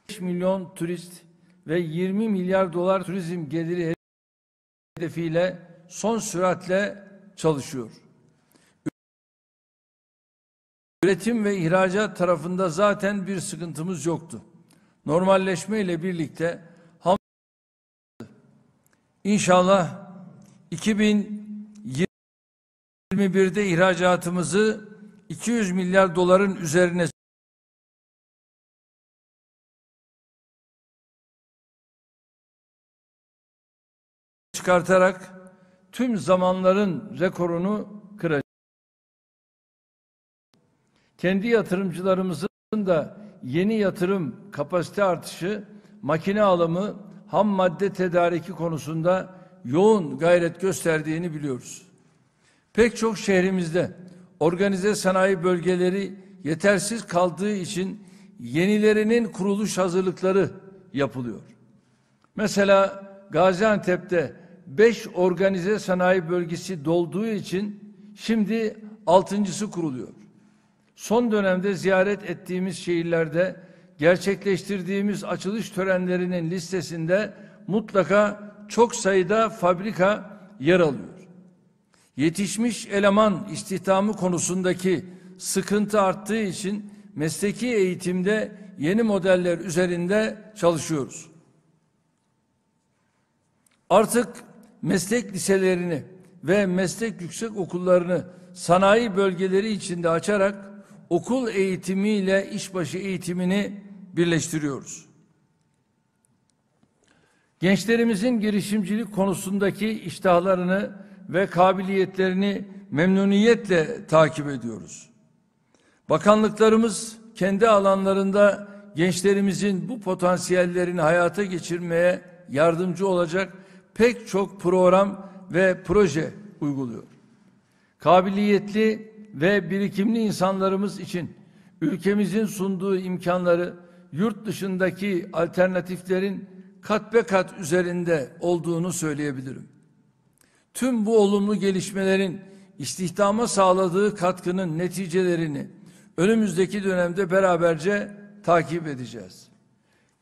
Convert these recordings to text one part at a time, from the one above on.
5 milyon turist ve 20 milyar dolar turizm geliri hedefiyle son süratle çalışıyor. Üretim ve ihracat tarafında zaten bir sıkıntımız yoktu. Normalleşme ile birlikte İnşallah 2021'de ihracatımızı 200 milyar doların üzerine çıkartarak tüm zamanların rekorunu kıracağız. Kendi yatırımcılarımızın da yeni yatırım kapasite artışı, makine alımı, ham madde tedariki konusunda yoğun gayret gösterdiğini biliyoruz. Pek çok şehrimizde organize sanayi bölgeleri yetersiz kaldığı için yenilerinin kuruluş hazırlıkları yapılıyor. Mesela Gaziantep'te 5 organize sanayi bölgesi dolduğu için şimdi 6.'sı kuruluyor. Son dönemde ziyaret ettiğimiz şehirlerde gerçekleştirdiğimiz açılış törenlerinin listesinde mutlaka çok sayıda fabrika yer alıyor. Yetişmiş eleman istihdamı konusundaki sıkıntı arttığı için mesleki eğitimde yeni modeller üzerinde çalışıyoruz. Artık meslek liselerini ve meslek yüksek okullarını sanayi bölgeleri içinde açarak okul eğitimiyle işbaşı eğitimini birleştiriyoruz. Gençlerimizin girişimcilik konusundaki iştahlarını ve kabiliyetlerini memnuniyetle takip ediyoruz. Bakanlıklarımız kendi alanlarında gençlerimizin bu potansiyellerini hayata geçirmeye yardımcı olacak pek çok program ve proje uyguluyor. Kabiliyetli ve birikimli insanlarımız için ülkemizin sunduğu imkanları yurt dışındaki alternatiflerin kat be kat üzerinde olduğunu söyleyebilirim. Tüm bu olumlu gelişmelerin istihdama sağladığı katkının neticelerini önümüzdeki dönemde beraberce takip edeceğiz.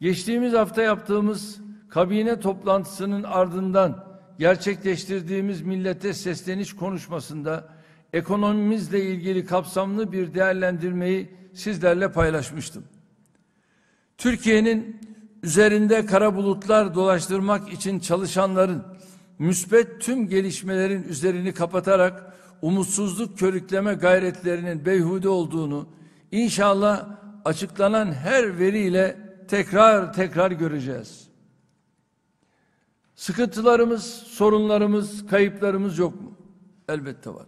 Geçtiğimiz hafta yaptığımız kabine toplantısının ardından gerçekleştirdiğimiz millete sesleniş konuşmasında ekonomimizle ilgili kapsamlı bir değerlendirmeyi sizlerle paylaşmıştım. Türkiye'nin üzerinde kara bulutlar dolaştırmak için çalışanların müspet tüm gelişmelerin üzerini kapatarak umutsuzluk körükleme gayretlerinin beyhude olduğunu inşallah açıklanan her veriyle tekrar göreceğiz. Sıkıntılarımız, sorunlarımız, kayıplarımız yok mu? Elbette var.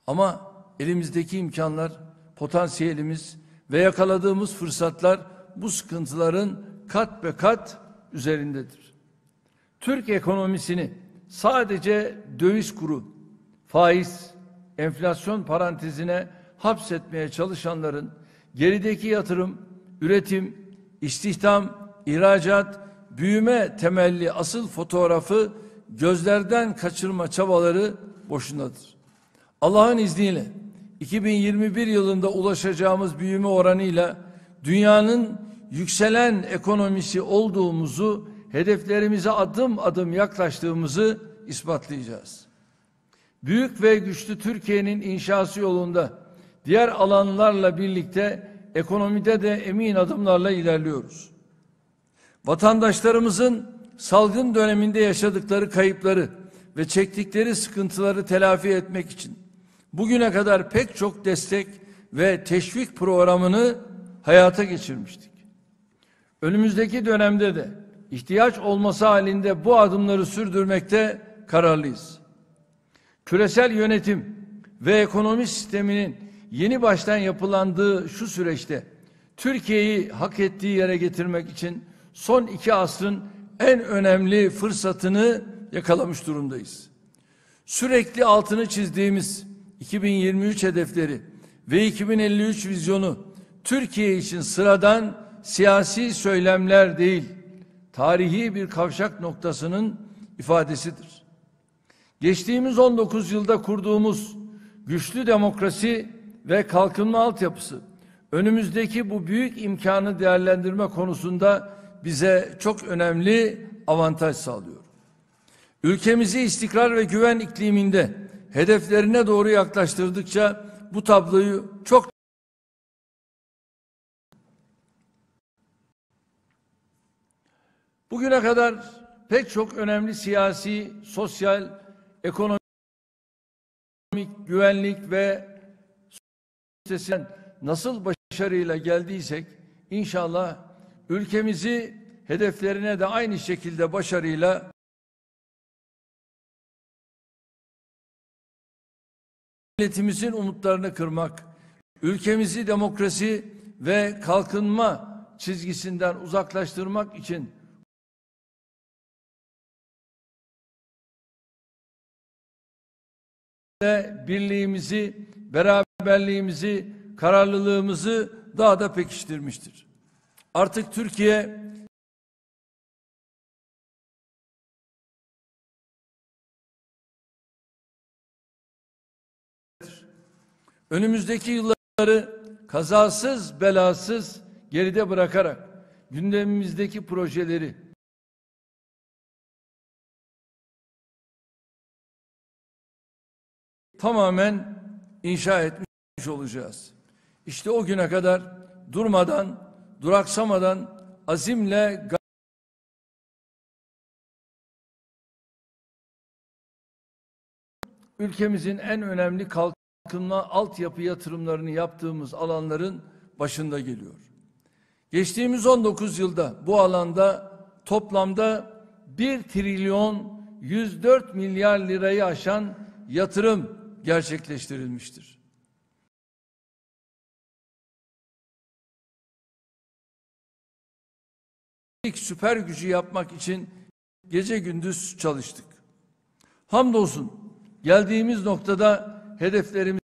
Ama elimizdeki imkanlar, potansiyelimiz ve yakaladığımız fırsatlar bu sıkıntıların kat be kat üzerindedir. Türk ekonomisini sadece döviz kuru, faiz, enflasyon parantezine hapsetmeye çalışanların gerideki yatırım, üretim, istihdam, ihracat, büyüme temelli asıl fotoğrafı gözlerden kaçırma çabaları boşunadır. Allah'ın izniyle 2021 yılında ulaşacağımız büyüme oranıyla dünyanın yükselen ekonomisi olduğumuzu, hedeflerimize adım adım yaklaştığımızı ispatlayacağız. Büyük ve güçlü Türkiye'nin inşası yolunda diğer alanlarla birlikte ekonomide de emin adımlarla ilerliyoruz. Vatandaşlarımızın salgın döneminde yaşadıkları kayıpları ve çektikleri sıkıntıları telafi etmek için bugüne kadar pek çok destek ve teşvik programını hayata geçirmiştik. Önümüzdeki dönemde de ihtiyaç olması halinde bu adımları sürdürmekte kararlıyız. Küresel yönetim ve ekonomi sisteminin yeni baştan yapılandığı şu süreçte Türkiye'yi hak ettiği yere getirmek için son 2 asrın en önemli fırsatını yakalamış durumdayız. Sürekli altını çizdiğimiz 2023 hedefleri ve 2053 vizyonu Türkiye için sıradan siyasi söylemler değil, tarihi bir kavşak noktasının ifadesidir. Geçtiğimiz 19 yılda kurduğumuz güçlü demokrasi ve kalkınma altyapısı önümüzdeki bu büyük imkanı değerlendirme konusunda bize çok önemli avantaj sağlıyor. Ülkemizi istikrar ve güven ikliminde hedeflerine doğru yaklaştırdıkça bu tabloyu çok bugüne kadar pek çok önemli siyasi, sosyal, ekonomik, güvenlik ve nasıl başarıyla geldiysek inşallah ülkemizi hedeflerine de aynı şekilde başarıyla milletimizin umutlarını kırmak, ülkemizi demokrasi ve kalkınma çizgisinden uzaklaştırmak için birliğimizi, beraberliğimizi, kararlılığımızı daha da pekiştirmiştir. Artık Türkiye önümüzdeki yılları kazasız belasız geride bırakarak gündemimizdeki projeleri tamamen inşa etmiş olacağız. İşte o güne kadar durmadan, duraksamadan, azimle ülkemizin en önemli kalkınma altyapı yatırımlarını yaptığımız alanların başında geliyor. Geçtiğimiz 19 yılda bu alanda toplamda 1 trilyon 104 milyar lirayı aşan yatırım gerçekleştirilmiştir. İlk süper gücü yapmak için gece gündüz çalıştık. Hamdolsun geldiğimiz noktada hedeflerimiz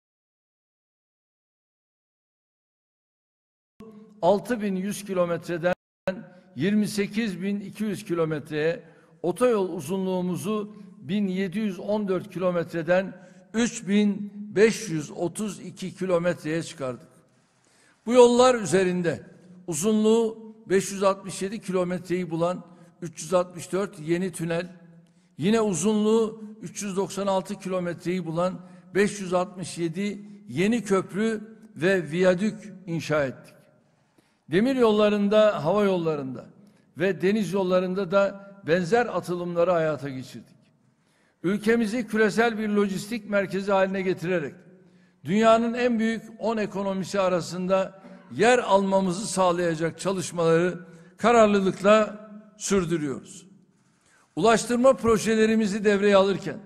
6.100 kilometreden 28.200 kilometreye, otoyol uzunluğumuzu 1.714 kilometreden 3.532 kilometreye çıkardık. Bu yollar üzerinde uzunluğu 567 kilometreyi bulan 364 yeni tünel, yine uzunluğu 396 kilometreyi bulan 567 yeni köprü ve viyadük inşa ettik. Demir yollarında, hava yollarında ve deniz yollarında da benzer atılımları hayata geçirdik. Ülkemizi küresel bir lojistik merkezi haline getirerek dünyanın en büyük 10 ekonomisi arasında yer almamızı sağlayacak çalışmaları kararlılıkla sürdürüyoruz. Ulaştırma projelerimizi devreye alırken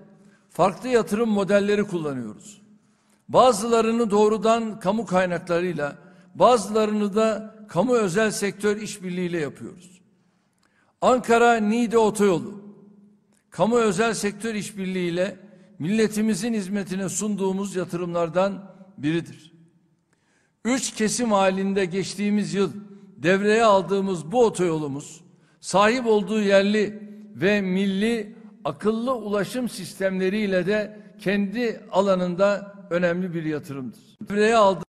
farklı yatırım modelleri kullanıyoruz. Bazılarını doğrudan kamu kaynaklarıyla, bazılarını da kamu özel sektör işbirliğiyle yapıyoruz. Ankara-Niğde otoyolu, kamu özel sektör işbirliğiyle milletimizin hizmetine sunduğumuz yatırımlardan biridir. 3 kesim halinde geçtiğimiz yıl devreye aldığımız bu otoyolumuz, sahip olduğu yerli ve milli akıllı ulaşım sistemleriyle de kendi alanında önemli bir yatırımdır. Devreye aldığımız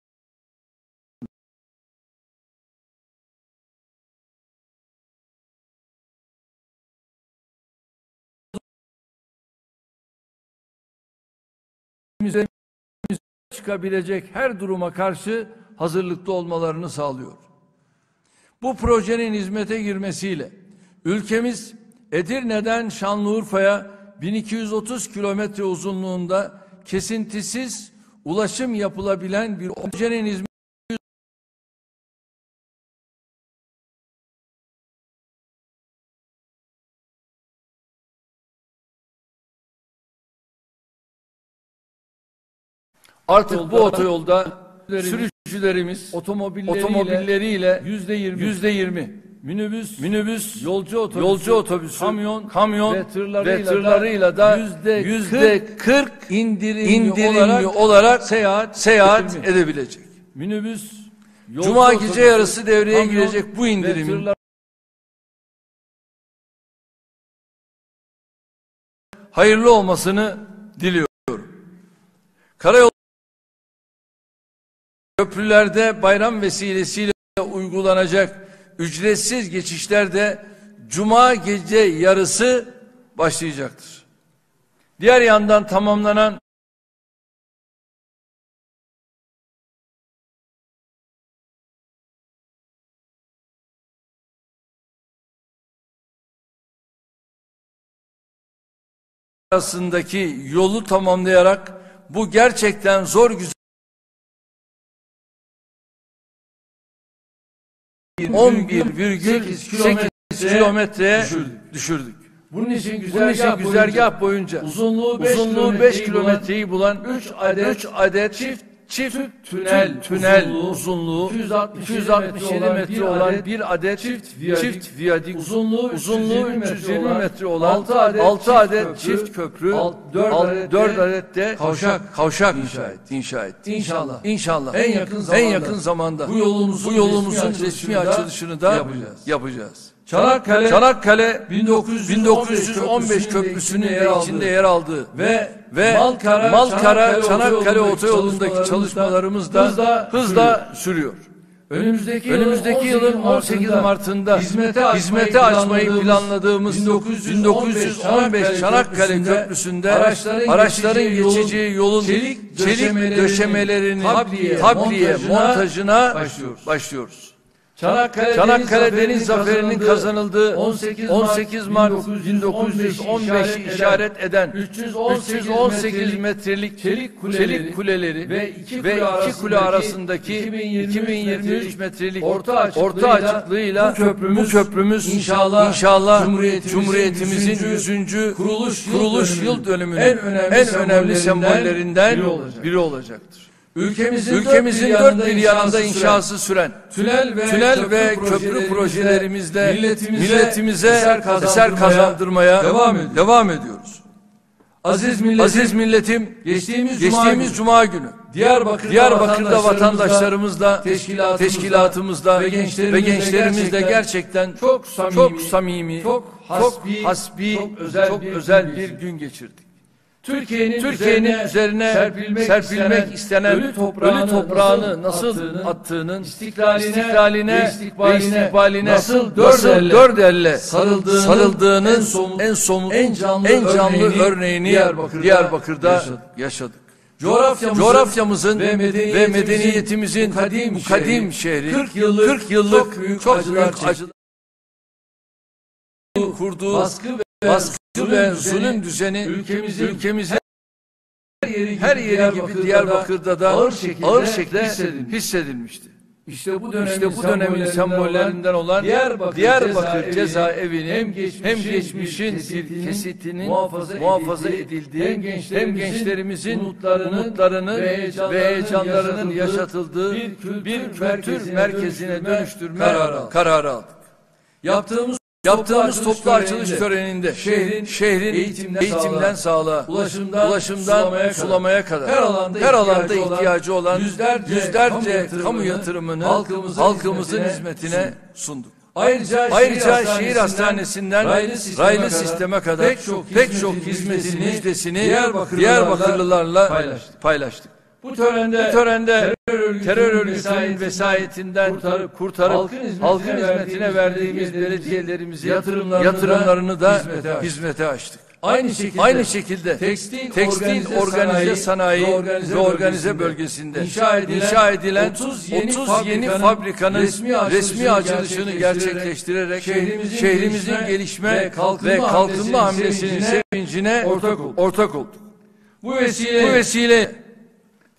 çıkabilecek her duruma karşı hazırlıklı olmalarını sağlıyor. Bu projenin hizmete girmesiyle ülkemiz Edirne'den Şanlıurfa'ya 1230 kilometre uzunluğunda kesintisiz ulaşım yapılabilen bir projenin hizmeti artık bu otoyolda sürücülerimiz otomobilleriyle %20 minibüs, yolcu otobüsü, kamyon ve tırlarıyla da %40 indirimli olarak seyahat edebilecek. Cuma gece yarısı devreye girecek bu indirimin hayırlı olmasını diliyorum. Karayolu Köprülerde bayram vesilesiyle uygulanacak ücretsiz geçişler de Cuma gece yarısı başlayacaktır. Diğer yandan tamamlanan arasındaki yolu tamamlayarak bu gerçekten zor güzel 11,8 kilometreye düşürdük. Bunun için güzergah boyunca uzunluğu 5 kilometreyi bulan 3 adet çift tünel uzunluğu 267 metre olan bir adet çift viyadik, uzunluğu 320 metre olan 6 adet çift köprü, 4 adet de kavşak inşa etti. İnşallah en yakın zamanda bu yolumuzun resmi açılışını da yapacağız. Çanakkale 1915 köprüsünün içinde yer aldığı ve Malkara Çanakkale otoyolundaki çalışmalarımız da hızla sürüyor. Önümüzdeki yılın 18 Mart'ında hizmete açmayı planladığımız 1915 Çanakkale Köprüsü'nde araçların geçeceği yolun çelik döşemelerinin tabliye montajına başlıyoruz. Çanakkale Deniz Zaferi'nin kazanıldığı 18 Mart 1915'i işaret eden 318 metrelik çelik kuleleri ve iki kule arasındaki 2023 metrelik orta açıklığıyla bu köprümüz inşallah Cumhuriyetimizin 100. kuruluş yıl dönümünün en önemli sembollerinden biri olacaktır. Ülkemizin dört bir yanında inşası süren tünel ve köprü projelerimizle milletimize eser kazandırmaya devam ediyoruz. Aziz milletim, geçtiğimiz Cuma günü Diyarbakır'da vatandaşlarımızla, teşkilatımızla ve gençlerimizle gerçekten çok samimi, çok hasbi, çok özel bir gün geçirdik. Türkiye'nin üzerine serpilmek istenen ölü toprağını nasıl attığının, istiklaline ve istikbaline nasıl dört elle sarıldığının en somut, en canlı örneğini Diyarbakır'da yaşadık. Coğrafyamızın ve medeniyetimizin bu kadim şehri 40 yıllık çok büyük acı kurduğu baskı ve zulüm düzeni ülkemizin her yeri gibi Diyarbakır'da da ağır şekilde hissedilmişti. İşte bu dönemin sembollerinden olan Diyarbakır cezaevinin hem geçmişin bir kesitinin muhafaza edildiği hem gençlerimizin umutlarını ve heyecanlarının yaşatıldığı bir kültür merkezine dönüştürme kararı aldık. Yaptığımız toplu açılış töreninde şehrin eğitimden sağlığa, ulaşımdan sulamaya kadar her alanda ihtiyacı olan yüzlerce kamu yatırımını halkımızın hizmetine sunduk. Ayrıca şehir hastanesinden raylı sisteme kadar pek çok hizmetin müjdesini Diyarbakırlılarla paylaştık. Bu törende terör örgütünün vesayetinden kurtarıp halkın hizmetine verdiğimiz belediyelerimizin yatırımlarını da hizmete açtık. Aynı şekilde tekstil organize sanayi ve organize bölgesinde inşa edilen 30 yeni fabrikanın resmi açılışını gerçekleştirerek şehrimizin gelişme ve kalkınma hamlesinin sevincine ortak olduk. Bu vesile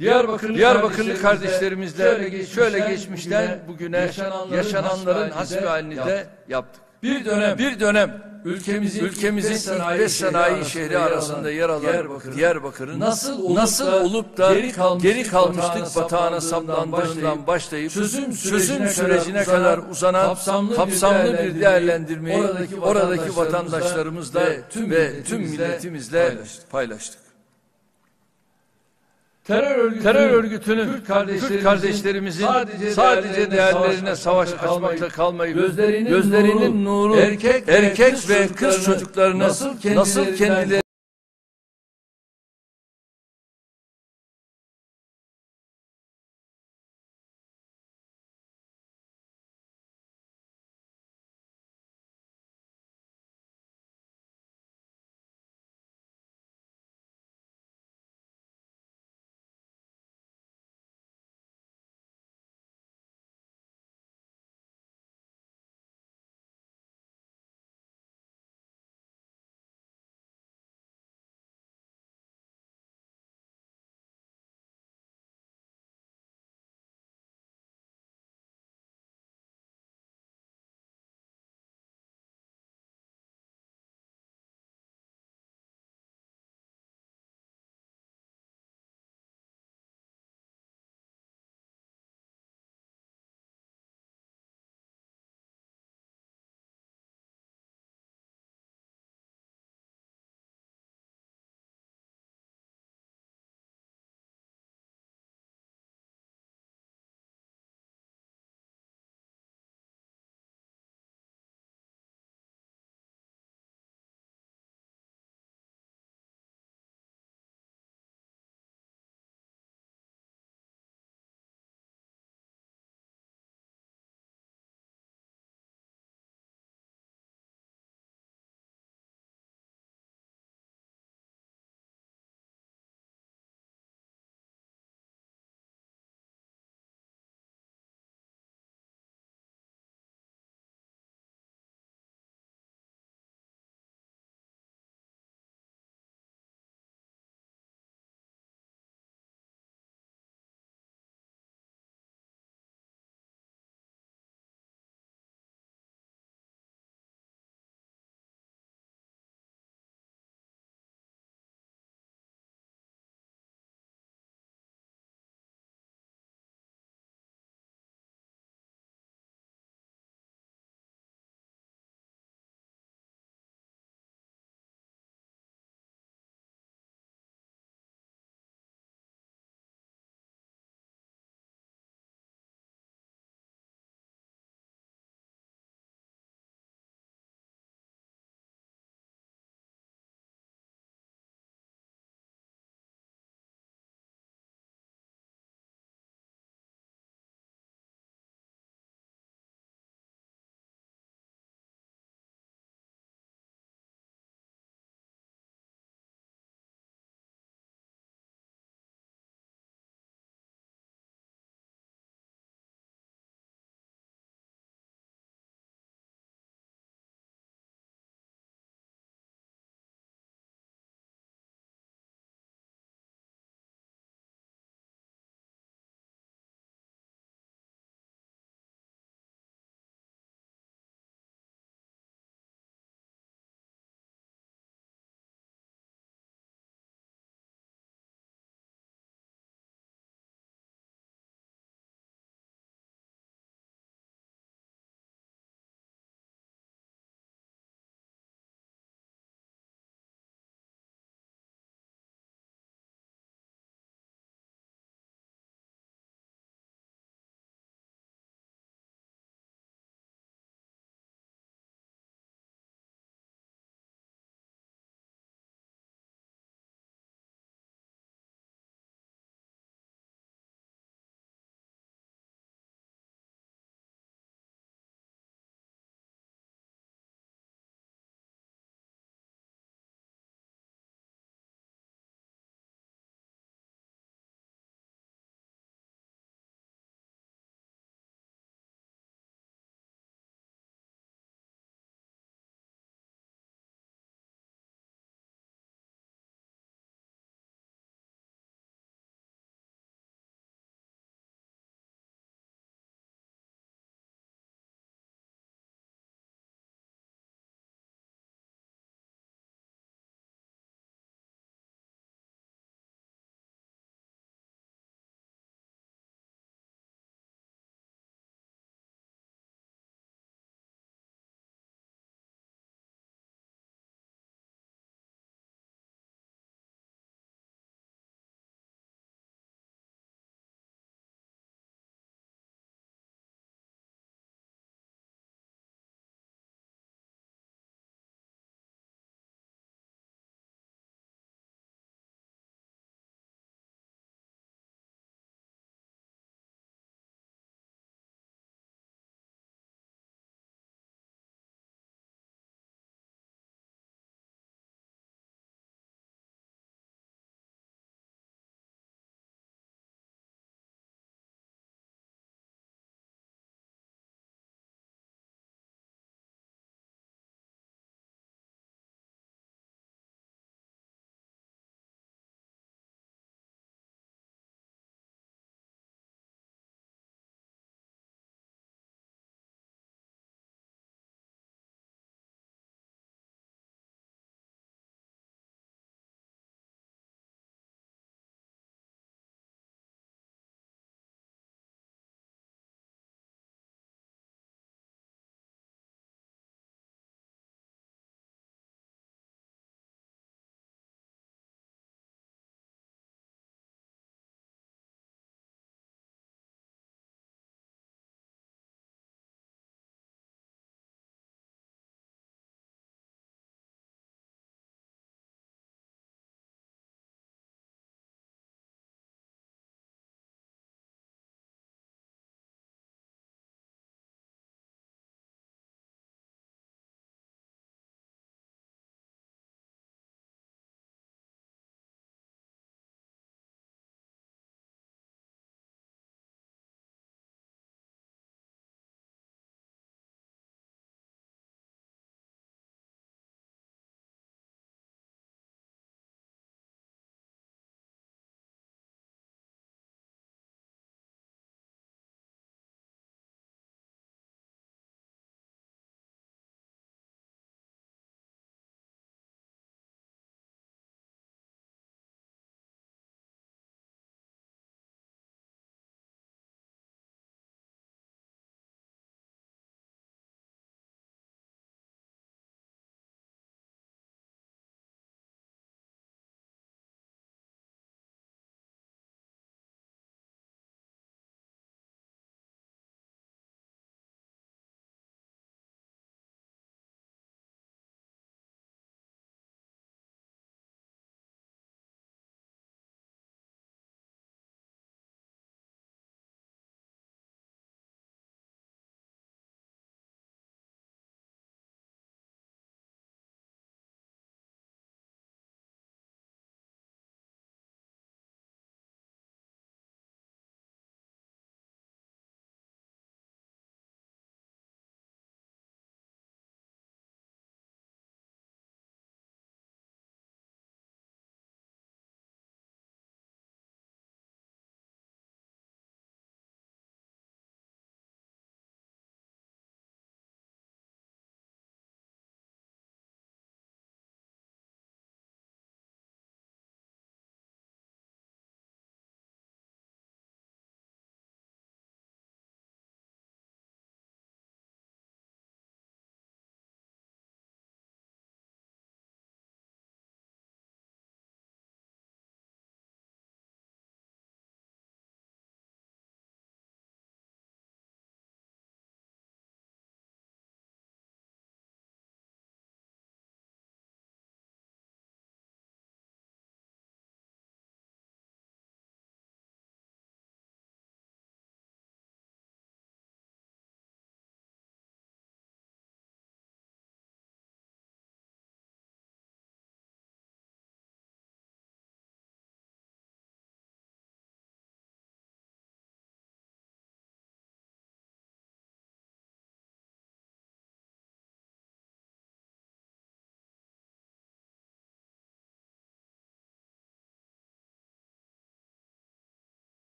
Diyarbakırlı kardeşlerimizle şöyle geçmişten bugüne yaşananların hasbihalini de yaptık. Bir dönem ülkemizin ilk sanayi şehri arasında yer alan Diyarbakır'ın nasıl olup da geri kalmışlık batağına saplandığından başlayıp çözüm sürecine kadar uzanan kapsamlı bir değerlendirmeyi oradaki vatandaşlarımızla ve tüm milletimizle paylaştık. Terör örgütünün Kürt kardeşlerimizin sadece değerlerine savaş açmakla kalmayıp gözlerinin nuru erkek ve kız çocuklarını nasıl kendileri